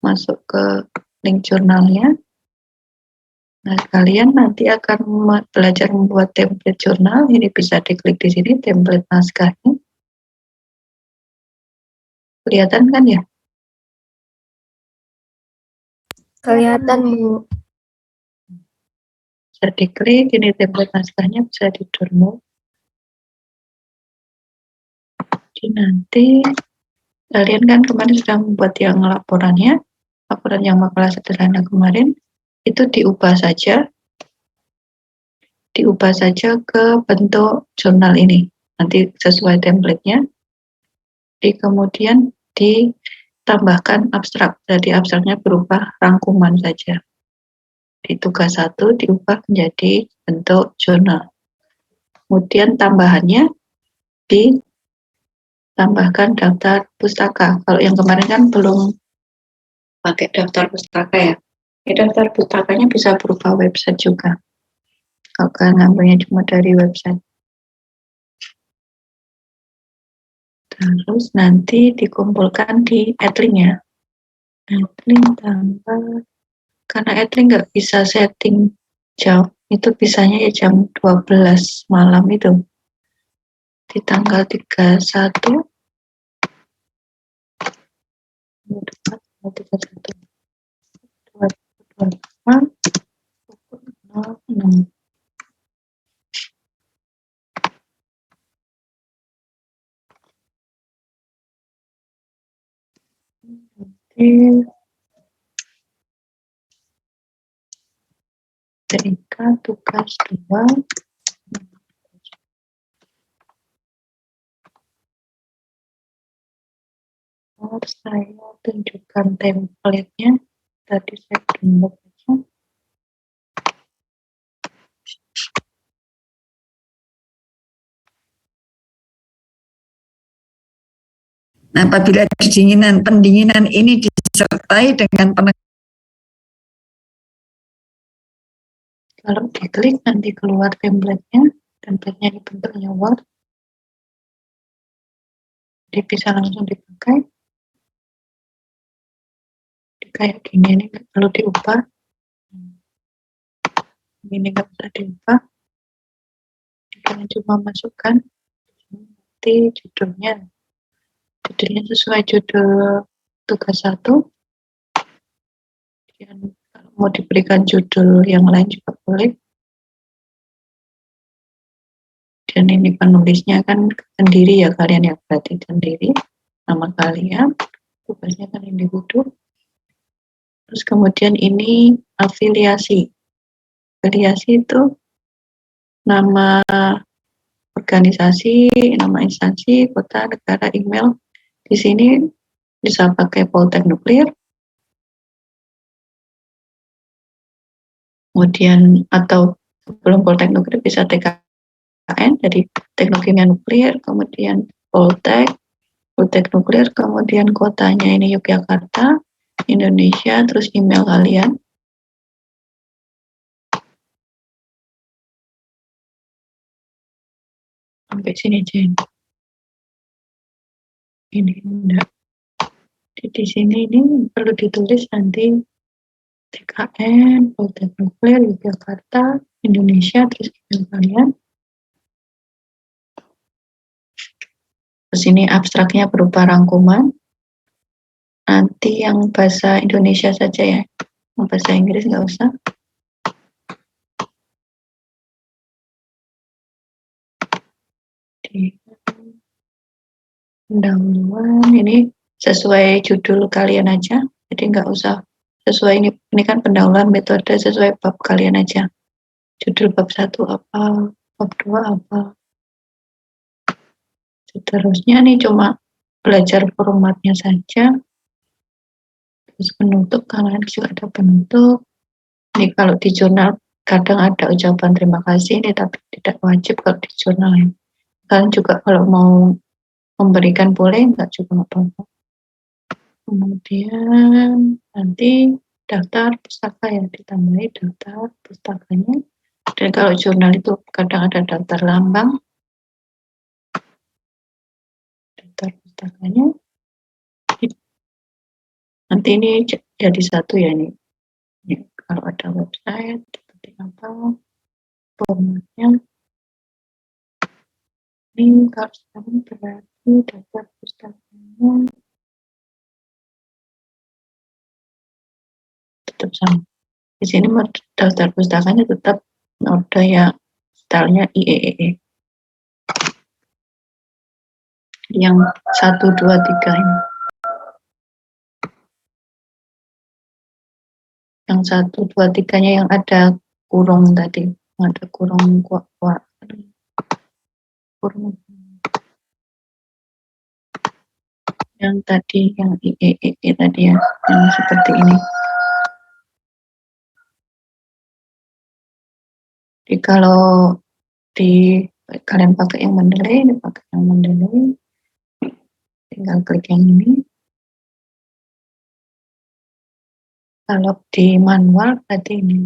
masuk ke link jurnalnya. Nah, kalian nanti akan belajar membuat template jurnal. Ini bisa diklik di sini, template naskahnya. Kelihatan kan ya? Kelihatan, Bu. Bisa diklik, ini template naskahnya bisa di-download. Jadi nanti kalian kan kemarin sudah membuat yang laporannya, laporan yang makalah sederhana kemarin, itu diubah saja ke bentuk jurnal ini. Nanti sesuai template-nya. Kemudian ditambahkan abstrak. Jadi abstraknya berubah rangkuman saja. Di tugas 1 diubah menjadi bentuk jurnal. Kemudian tambahannya ditambahkan daftar pustaka. Kalau yang kemarin kan belum pakai daftar pustaka ya. Daftar pustakanya bisa berupa website juga. Kalau kalian ngambilnya cuma dari website. Terus nanti dikumpulkan di Edlink ya. Edlink tambah, karena Edlink nggak bisa setting jam, itu bisanya ya jam 12 malam itu. Di tanggal 31, 2025, berikan tugas 2. Saya tunjukkan template-nya. Tadi saya download aja. Nah, apabila pendinginan ini disertai dengan Kalau diklik nanti keluar template-nya ini bentuknya Word. Jadi bisa langsung dipakai. Kayak gini, ini nggak perlu diubah. Ini nggak bisa diubah. Kalian cuma masukkan nanti judulnya sesuai judul tugas 1. Dan kalau mau diberikan judul yang lain juga boleh. Dan ini penulisnya kan sendiri ya kalian, ya berarti sendiri nama kalian, tugasnya kan individu. Terus kemudian ini afiliasi. Afiliasi itu nama organisasi, nama instansi, kota, negara, email. Di sini bisa pakai Poltek Nuklir. Kemudian atau sebelum Poltek Nuklir bisa TKN, jadi Teknik Kimia Nuklir, kemudian Poltek Nuklir, kemudian kotanya ini Yogyakarta, Indonesia, terus email kalian. Sampai sini aja ini enggak. Di sini ini perlu ditulis nanti TKN, Poltek Nuklir, Yogyakarta, Indonesia, terus email kalian. Terus ini abstraknya berupa rangkuman. Nanti yang bahasa Indonesia saja ya, yang bahasa Inggris nggak usah. Di pendahuluan ini sesuai judul kalian aja, jadi nggak usah sesuai ini kan pendahuluan metode, sesuai bab kalian aja. Judul bab 1 apa, bab 2 apa. Seterusnya nih cuma belajar formatnya saja. Terus penutup, kalian juga ada penutup. Ini kalau di jurnal kadang ada ucapan terima kasih ini, tapi tidak wajib kalau di jurnal ya. Kalian juga kalau mau memberikan boleh, enggak juga nggak apa-apa. Kemudian nanti daftar pustaka ya, ditambahi daftar pustakanya. Dan kalau jurnal itu kadang ada daftar lambang, daftar pustakanya. Nanti ini jadi satu ya ini kalau ada website seperti apa formatnya. Ini kalau sekarang berarti daftar pustakanya tetap sama. Di sini daftar pustakanya tetap noda ya, stylenya IEEE. Yang 1, 2, 3 ini. Yang 1, 2, 3-nya yang ada kurung tadi, yang ada kurung kurung. Yang tadi yang IEEE tadi ya, yang seperti ini. Jadi kalau kalian pakai yang Mendeley, dipakai yang Mendeley, tinggal klik yang ini. Kalau di manual berarti ini.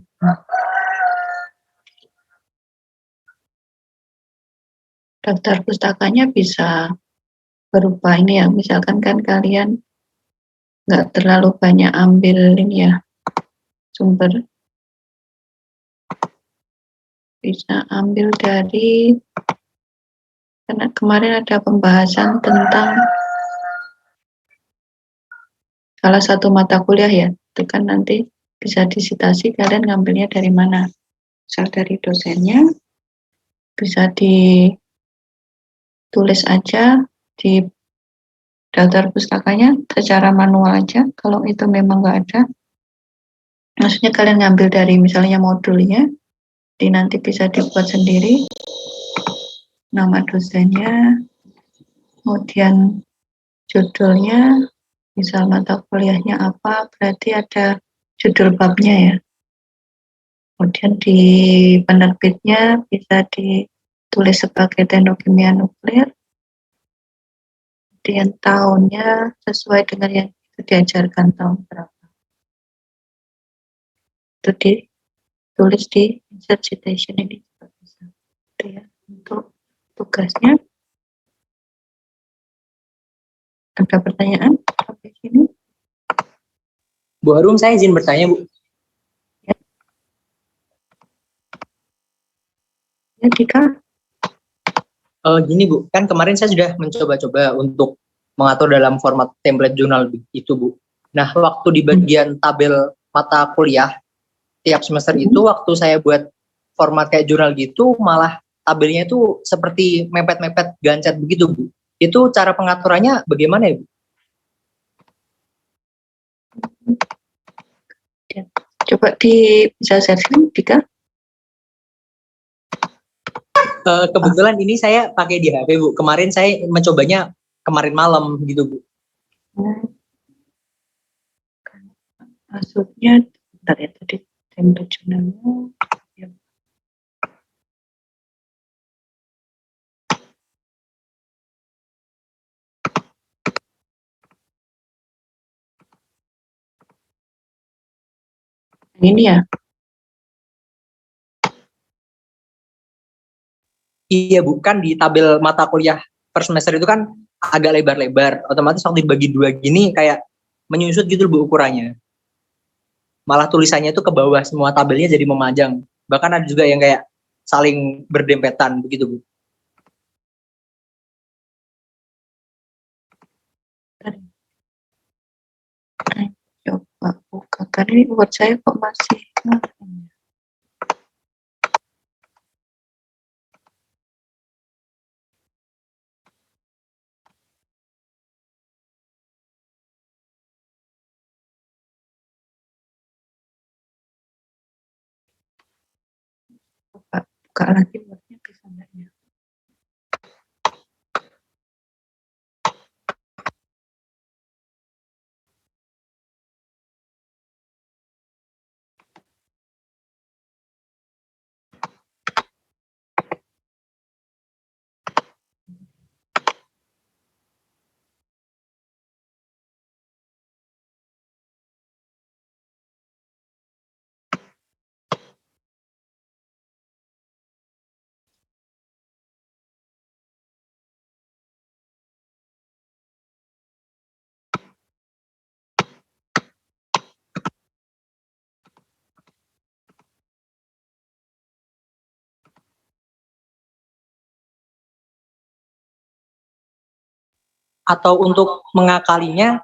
Daftar pustakanya bisa berupa ini ya, misalkan kan kalian nggak terlalu banyak ambil ini ya, sumber. Bisa ambil dari, karena kemarin ada pembahasan tentang salah satu mata kuliah ya, itu kan nanti bisa disitasi kalian ngambilnya dari mana. Misal dari dosennya, bisa ditulis aja di daftar pustakanya secara manual aja, kalau itu memang nggak ada. Maksudnya kalian ngambil dari misalnya modulnya, nanti bisa dibuat sendiri, nama dosennya, kemudian judulnya, misal mata kuliahnya apa, berarti ada judul babnya ya. Kemudian di penerbitnya bisa ditulis sebagai Teknik Kimia Nuklir. Kemudian tahunnya sesuai dengan yang Itu diajarkan tahun berapa. Itu ditulis di insert citation ini juga bisa. Itu ya, untuk tugasnya. Ada pertanyaan sampai sini? Bu Harum, saya izin bertanya, Bu. Ya, Dika. Gini, Bu, kan kemarin saya sudah mencoba-coba untuk mengatur dalam format template jurnal itu, Bu. Nah, waktu di bagian tabel mata kuliah tiap semester itu, waktu saya buat format kayak jurnal gitu, malah tabelnya itu seperti mepet-mepet gancet begitu, Bu. Itu cara pengaturannya bagaimana ya, Bu? Coba bisa sharing, Dika. Kebetulan ini saya pakai di HP, Bu. Kemarin saya mencobanya kemarin malam gitu, Bu. Maksudnya, bentar ya, tadi template jurnalnya. Ya. Ini ya. Iya, Bu, kan di tabel mata kuliah per semester itu kan agak lebar-lebar. Otomatis waktu dibagi dua gini kayak menyusut gitu, Bu, ukurannya. Malah tulisannya itu ke bawah, semua tabelnya jadi memanjang. Bahkan ada juga yang kayak saling berdempetan begitu, Bu. Coba buka, karena ini buat saya kok masih buka lagi buatnya bisa enggak ya? Atau untuk mengakalinya,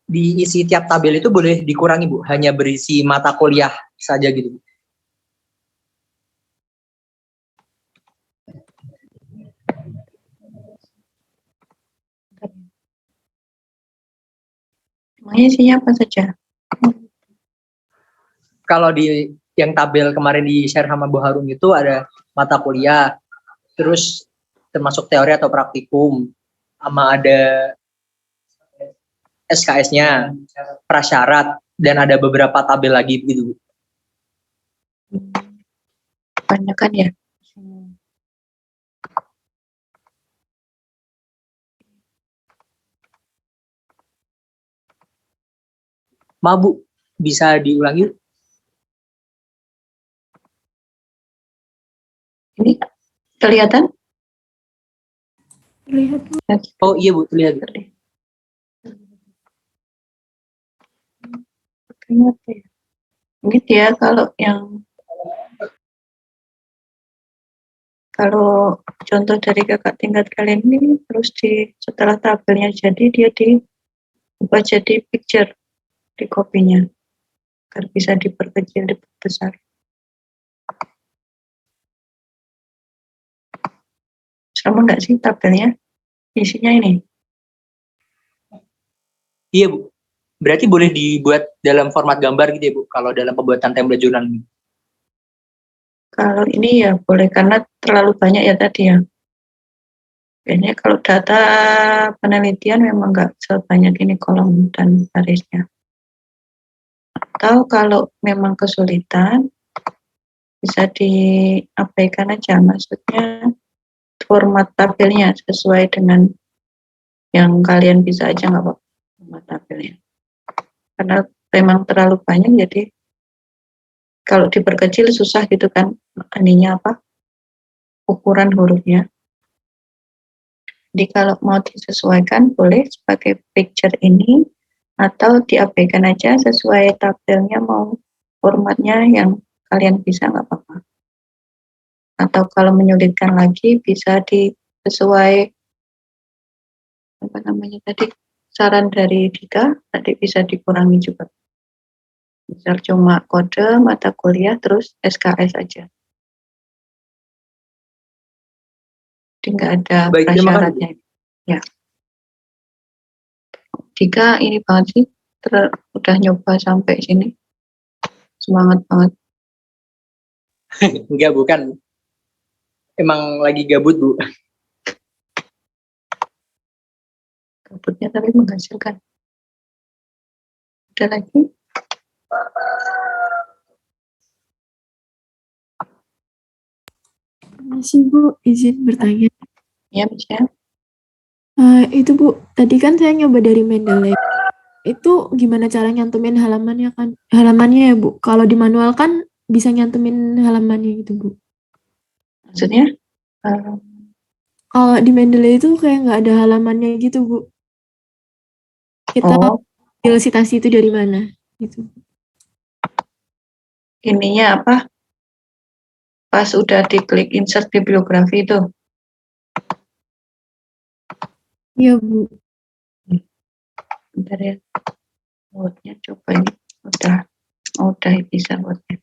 diisi tiap tabel itu boleh dikurangi, Bu. Hanya berisi mata kuliah saja gitu, Bu. Emangnya isinya apa saja? Kalau di yang tabel kemarin di share sama Bu Harum itu ada mata kuliah, terus termasuk teori atau praktikum, sama ada SKS-nya, prasyarat, dan ada beberapa tabel lagi gitu. Banyak kan ya? Bu, bisa diulangi? Ini kelihatan? Lihat. Oh iya, Bu, terlihat. Gitu ya, kalau contoh dari kakak tingkat kalian ini terus setelah tabelnya jadi dia diubah jadi picture di kopinya agar bisa diperkecil, diperbesar. Sama enggak sih tabelnya? Isinya ini. Iya, Bu. Berarti boleh dibuat dalam format gambar gitu ya, Bu, kalau dalam pembuatan template jurnal ini? Kalau ini ya boleh, karena terlalu banyak ya tadi ya. Biasanya kalau data penelitian memang nggak sebanyak ini kolom dan barisnya. Atau kalau memang kesulitan, bisa diabaikan aja, maksudnya format tabelnya sesuai dengan yang kalian bisa aja, nggak apa-apa format tabelnya. karena memang terlalu banyak, jadi kalau diperkecil susah gitu kan, ininya apa, ukuran hurufnya. Jadi kalau mau disesuaikan boleh sebagai picture ini, atau diabaikan aja sesuai tabelnya, mau formatnya yang kalian bisa nggak apa-apa. Atau kalau menyulitkan lagi bisa sesuai apa namanya tadi, saran dari Dika tadi, bisa dikurangi juga. Misal cuma kode mata kuliah terus SKS aja. Jadi nggak ada Baik, terima kasih. prasyaratnya. Ya. Dika ini banget sih, udah nyoba sampai sini. Semangat banget. Enggak, bukan. Emang lagi gabut, Bu. Gabutnya tapi menghasilkan. Ada lagi? Masih Bu, izin bertanya. Ya, bisa. Itu Bu, tadi kan saya nyoba dari Mendeley. Itu gimana cara nyantumin halamannya ya Bu? Kalau di manual kan bisa nyantumin halamannya gitu Bu. Maksudnya? Kalau di Mendeley itu kayak nggak ada halamannya gitu Bu. Kita ambil citasi itu dari mana gitu. Ininya apa? Pas udah diklik insert bibliografi itu. Iya Bu. Bentar ya. Wordnya coba ini. Udah bisa Wordnya.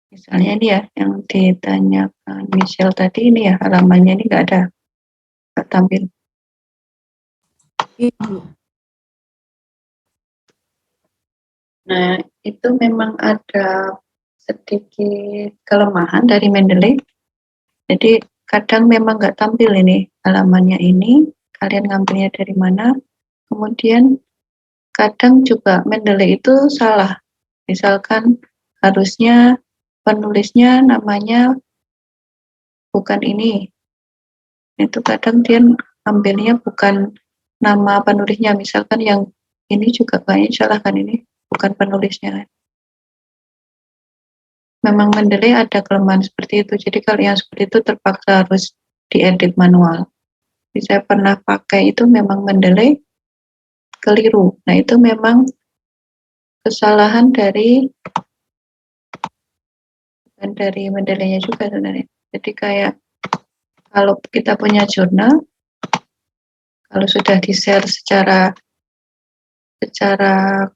Misalnya ini ya, yang ditanyakan Michelle tadi, ini ya halamannya ini nggak tampil. Iya Bu. Nah, itu memang ada sedikit kelemahan dari Mendeley. Jadi kadang memang nggak tampil ini halamannya ini, kalian ngambilnya dari mana. Kemudian kadang juga Mendeley itu salah. Misalkan harusnya penulisnya namanya bukan ini. Itu kadang dia ambilnya bukan nama penulisnya. Misalkan yang ini juga banyak salah kan, ini bukan penulisnya. Memang Mendeley ada kelemahan seperti itu. Jadi kalau yang seperti itu terpaksa harus diedit manual. Jadi saya pernah pakai itu memang Mendeley keliru. Nah itu memang kesalahan dari Mendeley-nya juga sebenarnya. Jadi kayak kalau kita punya jurnal, kalau sudah di-share secara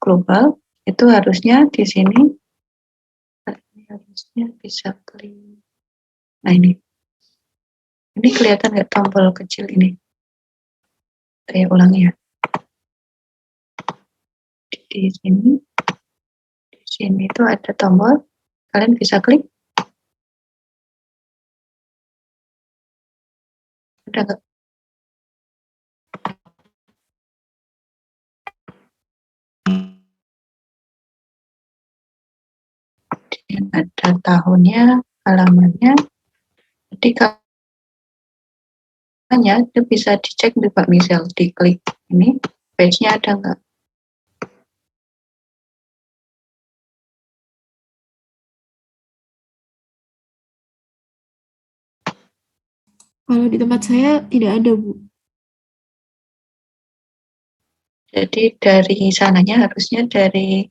global, itu harusnya di sini harusnya bisa klik. Nah ini kelihatan nggak tombol kecil ini? Saya ulangi ya. Di sini itu ada tombol, kalian bisa klik. Ada nggak? Ada tahunnya, halamannya. Jadi hanya itu bisa dicek di Pak Michelle, diklik ini, page-nya ada nggak? Kalau di tempat saya tidak ada Bu. Jadi dari sananya harusnya dari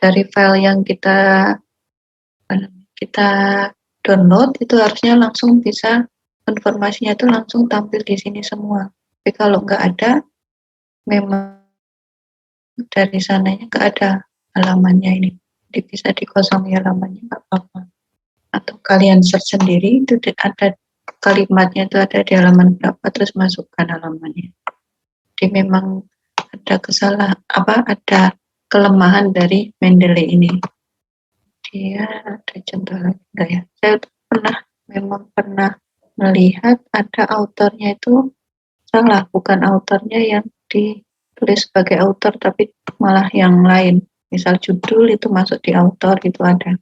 file yang kita download itu harusnya langsung bisa, informasinya itu langsung tampil di sini semua. Tapi kalau nggak ada, memang dari sananya nggak ada halamannya ini. Jadi bisa dikosongi halamannya, nggak apa-apa. Atau kalian search sendiri, itu ada kalimatnya, itu ada di halaman berapa, terus masukkan halamannya. Jadi memang ada kelemahan dari Mendeley ini. Dia ada contoh lagi enggak ya? Saya memang pernah melihat ada autornya itu salah, bukan autornya yang ditulis sebagai autor, tapi malah yang lain. Misal judul itu masuk di autor, itu ada.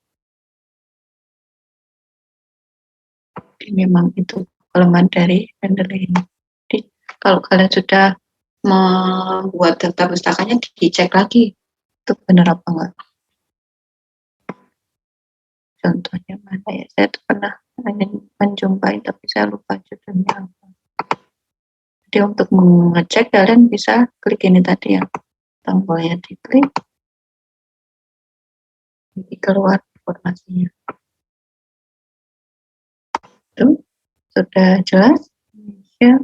Jadi memang itu kelemahan dari Mendeley ini. Jadi, kalau kalian sudah membuat daftar pustakanya, dicek lagi itu benar apa enggak. Contohnya mana ya? Saya tuh pernah menjumpai, tapi saya lupa judulnya apa. Jadi untuk mengecek, kalian bisa klik ini tadi ya, tombolnya diklik, nanti keluar informasinya. Itu sudah jelas? Ya.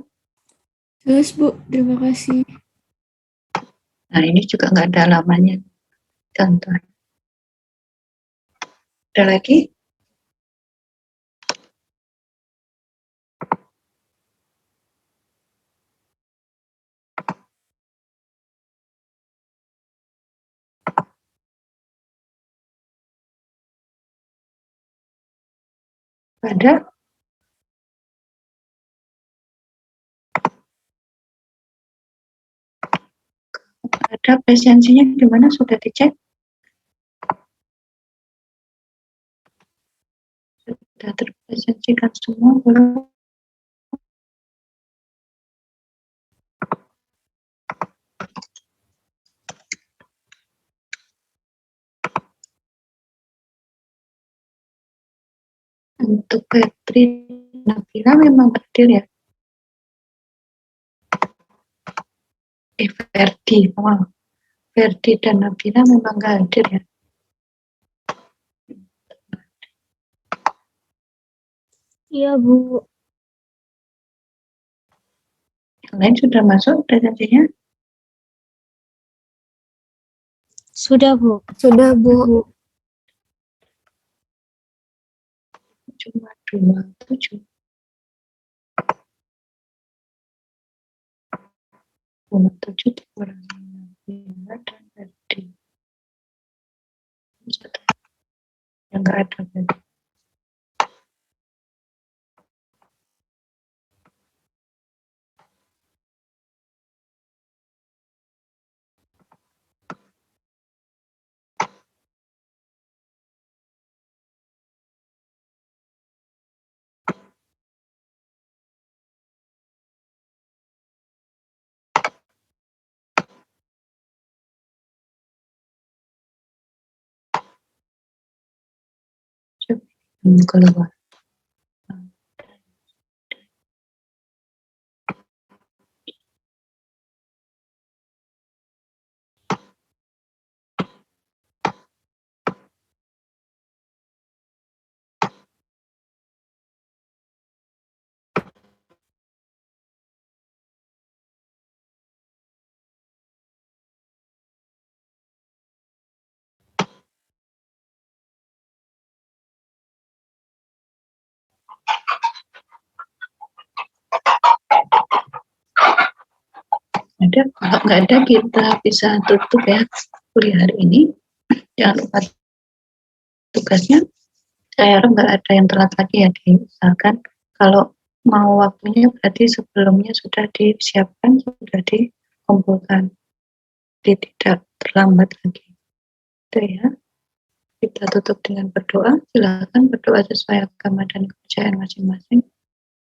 Jelas Bu, terima kasih. Nah ini juga nggak ada halamannya. Contoh. Ada lagi? Ada? Ada presensinya gimana? Sudah dicek? Sudah terpresensikan semua belum? Untuk Febri Nabila memang hadir ya? Ferdi, wow. Ferdi dan Nabila memang nggak hadir ya? Iya, Bu. Yang lain sudah masuk presensinya? Sudah, Bu. Sudah Bu. Cuma 27. 27 dikurangi Nabila dan Ferdi. Yang nggak ada berarti. Keluar. Ada, kalau nggak ada kita bisa tutup ya kuliah hari ini. Jangan lupa tugasnya. Saya harap nggak ada yang telat lagi ya, diusahakan kalau mau waktunya berarti sebelumnya sudah disiapkan, sudah dikumpulkan, jadi tidak terlambat lagi. Itu ya. Kita tutup dengan berdoa. Silakan berdoa sesuai agama dan kepercayaan masing-masing.